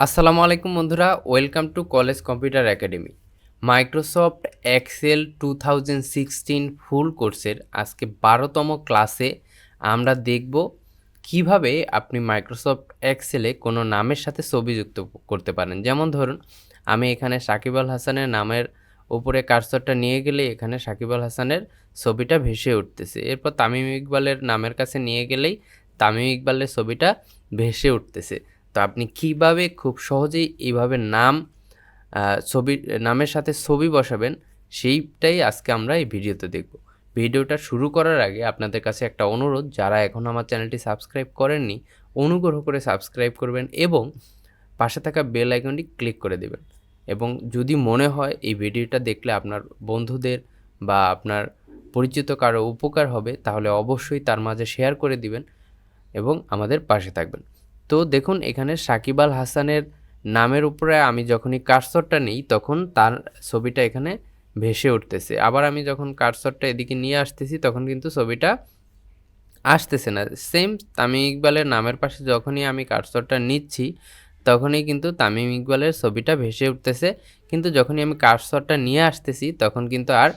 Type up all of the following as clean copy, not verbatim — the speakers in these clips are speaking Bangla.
আসসালামু আলাইকুম বন্ধুরা, welcome to college computer academy. Microsoft Excel 2016 full কোর্সের আজকে 12তম ক্লাসে আমরা দেখব কিভাবে আপনি মাইক্রোসফট এক্সেলে কোনো নামের সাথে ছবি যুক্ত করতে পারেন। যেমন ধরুন, আমি এখানে সাকিব আল হাসানের নামের উপরে কার্সরটা নিয়ে গেলে এখানে সাকিব আল হাসানের ছবিটা ভেসে উঠতেছে। এরপর তামিম ইকবালের নামের কাছে নিয়ে গেলেই তামিম ইকবালের ছবিটা ভেসে উঠতেছে। তো আপনি কিভাবে খুব সহজেই এইভাবে ছবি নামের সাথে ছবি বসাবেন, সেইটাই আজকে আমরা এই ভিডিওতে দেখব। ভিডিওটা শুরু করার আগে আপনাদের কাছে একটা অনুরোধ, যারা এখনও আমার চ্যানেলটি সাবস্ক্রাইব করেননি অনুগ্রহ করে সাবস্ক্রাইব করবেন এবং পাশে থাকা বেল আইকনটি ক্লিক করে দেবেন। এবং যদি মনে হয় এই ভিডিওটা দেখলে আপনার বন্ধুদের বা আপনার পরিচিত কারো উপকার হবে, তাহলে অবশ্যই তার মাঝে শেয়ার করে দিবেন এবং আমাদের পাশে থাকবেন। তো দেখুন, এখানে সাকিব আল হাসানের নামের উপরে আমি যখনই কার্সরটা নিই তখন তার ছবিটা এখানে ভেসে উঠতেছে। আবার আমি যখন কার্সরটা এদিকে নিয়ে আসতেছি তখন কিন্তু ছবিটা আসতেছে না। সেম তামিম ইকবালের নামের পাশে যখনই আমি কার্সরটা নিচ্ছি তখনই কিন্তু তামিম ইকবালের ছবিটা ভেসে উঠতেছে, কিন্তু যখনই আমি কার্সরটা নিয়ে আসতেছি তখন কিন্তু আর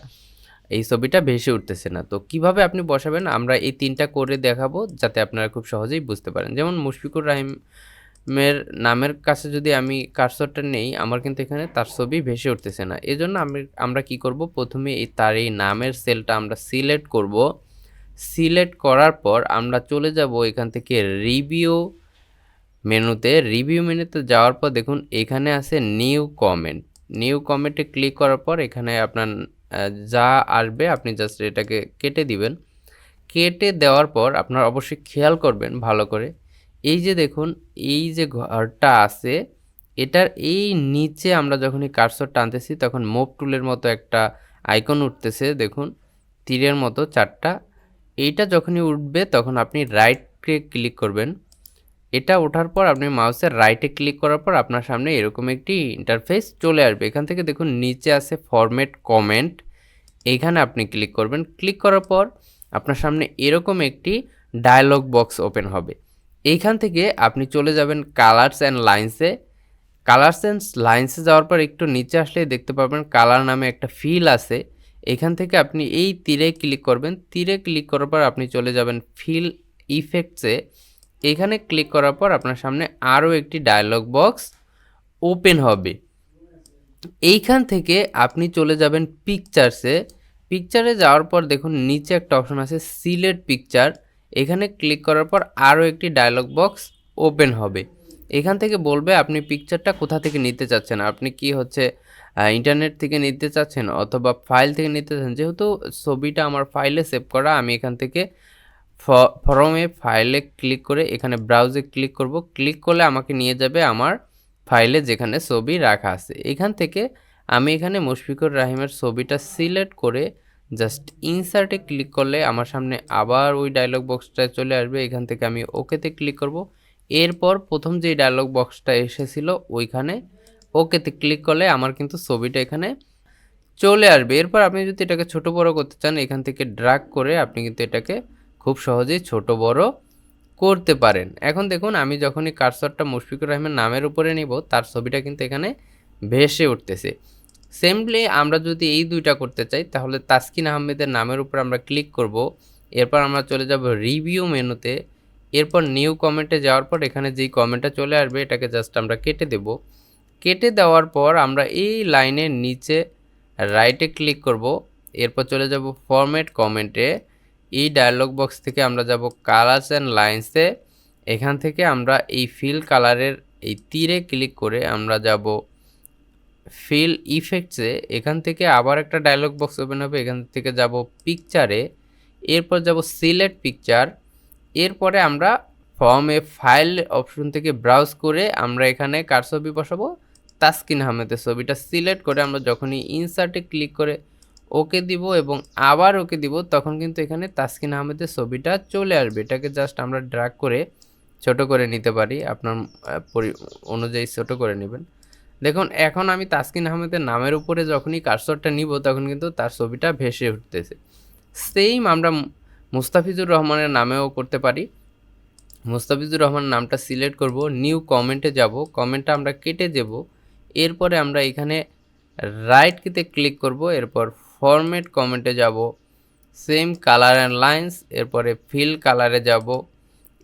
এই ছবিটা ভেসে উঠতেছে না। তো কিভাবে আপনি বসাবেন আমরা এই 3টা করে দেখাবো, যাতে আপনারা খুব সহজেই বুঝতে পারেন। যেমন মুশফিকুর রাহিমের নামের কাছে যদি আমি কার্সরটা নেই, আমার কিন্তু এখানে তার ছবি ভেসে উঠতেছে না। এজন্য আমরা কি করব, প্রথমে তার এই নামের সেলটা আমরা সিলেক্ট করব। সিলেক্ট করার পর আমরা চলে যাব এখান থেকে রিভিউ মেনুতে যাওয়ার পর দেখুন এখানে আছে নিউ কমেন্টে ক্লিক করার পর এখানে আপনার যা আসবে আপনি জাস্ট এটাকে কেটে দিবেন। কেটে দেওয়ার পর আপনার অবশ্যই খেয়াল করবেন ভালো করে, এই যে দেখুন এই যে ঘরটা আছে এটার এই নিচে আমরা যখনই কার্সর টানতেছি তখন মুভ টুলের মতো একটা আইকন উঠতেছে, দেখুন তীরের মতো 4টা। এইটা যখনই উঠবে তখন আপনি রাইটে ক্লিক করবেন। এটা ওঠার পর আপনি মাউসের রাইটে ক্লিক করার পর আপনার সামনে এরকম একটি ইন্টারফেস চলে আসবে। এখান থেকে দেখুন নিচে আছে ফরম্যাট কমেন্ট, এইখানে আপনি ক্লিক করবেন। ক্লিক করার পর আপনার সামনে এরকম একটি ডায়লগ বক্স ওপেন হবে। এইখান থেকে আপনি চলে যাবেন কালার্স অ্যান্ড লাইন্সে যাওয়ার পর একটু নিচে আসলে দেখতে পাবেন কালার নামে একটা ফিল আছে। এখান থেকে আপনি এই তীরে ক্লিক করবেন। তীরে ক্লিক করার পর আপনি চলে যাবেন ফিল ইফেক্টসে। এখানে ক্লিক করার পর আপনার সামনে আরও একটি ডায়লগ বক্স ওপেন হবে। এইখান থেকে আপনি চলে যাবেন পিকচারে যাওয়ার পর দেখুন নিচে একটা অপশন আছে সিলেক্ট পিকচার। এখানে ক্লিক করার পর আরও একটি ডায়লগ বক্স ওপেন হবে। এখান থেকে বলবে আপনি পিকচারটা কোথা থেকে নিতে চাচ্ছেন, আপনি কি হচ্ছে ইন্টারনেট থেকে নিতে চাচ্ছেন অথবা ফাইল থেকে নিতে চাচ্ছেন। যেহেতু ছবিটা আমার ফাইলে সেভ করা, আমি এখান থেকে ফরমে ফাইলে ক্লিক করে এখানে ব্রাউজে ক্লিক করব। ক্লিক করলে আমাকে নিয়ে যাবে আমার ফাইলে যেখানে ছবি রাখা আছে। এখান থেকে আমি এখানে মুশফিকুর রাহিমের ছবিটা সিলেক্ট করে জাস্ট ইনসার্টে ক্লিক করলে আমার সামনে আবার ওই ডায়লগ বক্সটায় চলে আসবে। এখান থেকে আমি ওকেতে ক্লিক করব। এরপর প্রথম যেই ডায়লগ বক্সটা এসেছিল ওইখানে ওকেতে ক্লিক করলে আমার কিন্তু ছবিটা এখানে চলে আসবে। এরপর আপনি যদি এটাকে ছোট বড় করতে চান এখান থেকে ড্র্যাগ করে আপনি কিন্তু এটাকে খুব সহজেই ছোট বড় করতে পারেন। এখন দেখুন আমি যখনই কার্সরটা মুশফিকুর রহিমের নামের উপরে নিব তার ছবিটা কিন্তু এখানে ভেসে উঠতেছে। সেমলি আমরা যদি এই দুইটা করতে চাই তাহলে তাসকিন আহমেদের নামের উপর আমরা ক্লিক করব। এরপর আমরা চলে যাব রিভিউ মেনুতে। এরপর নিউ কমেন্টে যাওয়ার পর এখানে যেই কমেন্টটা চলে আসবে এটাকে জাস্ট আমরা কেটে দেব। কেটে দেওয়ার পর আমরা এই লাইনের নিচে রাইটে ক্লিক করব। এরপর চলে যাব ফরম্যাট কমেন্টে। এই ডায়লগ বক্স থেকে আমরা যাব কালার্স অ্যান্ড লাইন্সে। এখান থেকে আমরা এই ফিল কালারের এই তীরে ক্লিক করে আমরা যাব ফিল ইফেক্টসে। এখান থেকে আবার একটা ডায়লগ বক্স ওপেন হবে। এখান থেকে যাব পিকচারে। এরপর যাব সিলেক্ট পিকচার। এরপরে আমরা ফর্মে ফাইল অপশন থেকে ব্রাউজ করে আমরা এখানে কার ছবি বসাবো, তাসকিন আহমেদের ছবিটা সিলেক্ট করে আমরা যখনই ইনসার্টে ক্লিক করে ওকে দিব এবং আবার ওকে দিব তখন কিন্তু এখানে তাসকিন আহমেদের ছবিটা চলে আসবে। এটাকে জাস্ট আমরা ড্র্যাগ করে ছোট করে নিতে পারি, আপনার অনুযায়ী ছোট করে নেবেন। দেখুন এখন আমি তাসকিন আহমেদের নামের উপরে যখনই কার্সরটা নিব তখন কিন্তু তার ছবিটা ভেসে উঠতেছে। সেম আমরা মুস্তাফিজুর রহমানের নামেও করতে পারি। মুস্তাফিজুর রহমান নামটা সিলেক্ট করব, নিউ কমেন্টে যাব, কমেন্টটা আমরা কেটে দেব। এরপরে আমরা এখানে রাইট কিতে ক্লিক করব, এরপর ফরম্যাট কমেন্টে যাব, সেম কালার অ্যান্ড লাইন্স, এরপরে ফিল কালারে যাব,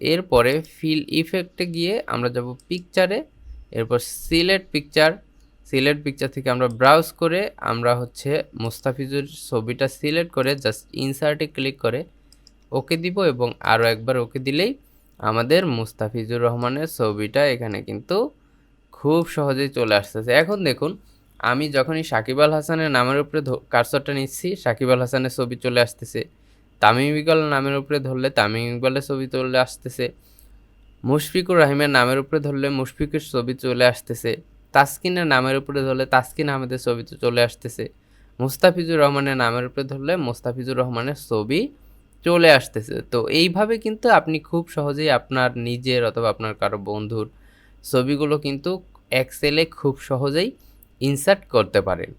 এরপরে ফিল ইফেক্টে গিয়ে আমরা যাব পিকচারে, এরপর সিলেক্ট পিকচার, সিলেক্ট পিকচার থেকে আমরা ব্রাউজ করে আমরা হচ্ছে মুস্তাফিজুর ছবিটা সিলেক্ট করে জাস্ট ইনসার্টে ক্লিক করে ওকে দিব এবং আরও একবার ওকে দিলেই আমাদের মুস্তাফিজুর রহমানের ছবিটা এখানে কিন্তু খুব সহজেই চলে আসতেছে। এখন দেখুন আমি যখনই সাকিব আল হাসানের নামের উপরে কার্সরটা নিচ্ছি সাকিব আল হাসানের ছবি চলে আসতেছে, তামিম ইকবাল নামের উপরে ধরলে তামিম ইকবালের ছবি চলে আসতেছে, মুশফিকুর রহিমের নামের উপরে ধরলে মুশফিকের ছবি চলে আসতেছে, তাসকিনের নামের উপরে ধরলে তাসকিন আহমেদের ছবি চলে আসতেছে, মুস্তাফিজুর রহমানের নামের উপরে ধরলে মুস্তাফিজুর রহমানের ছবি চলে আসতেছে। তো এইভাবে কিন্তু আপনি খুব সহজেই আপনার নিজের অথবা আপনার কারো বন্ধুর ছবিগুলো কিন্তু এক্সেলে খুব সহজেই ইনসার্ট করতে পারেন।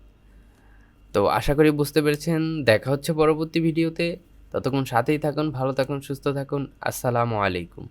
তো আশা করি বুঝতে পেরেছেন। দেখা হচ্ছে পরবর্তী ভিডিওতে। ততক্ষণ সাথেই থাকুন, ভালো থাকুন, সুস্থ থাকুন। আসসালামু আলাইকুম।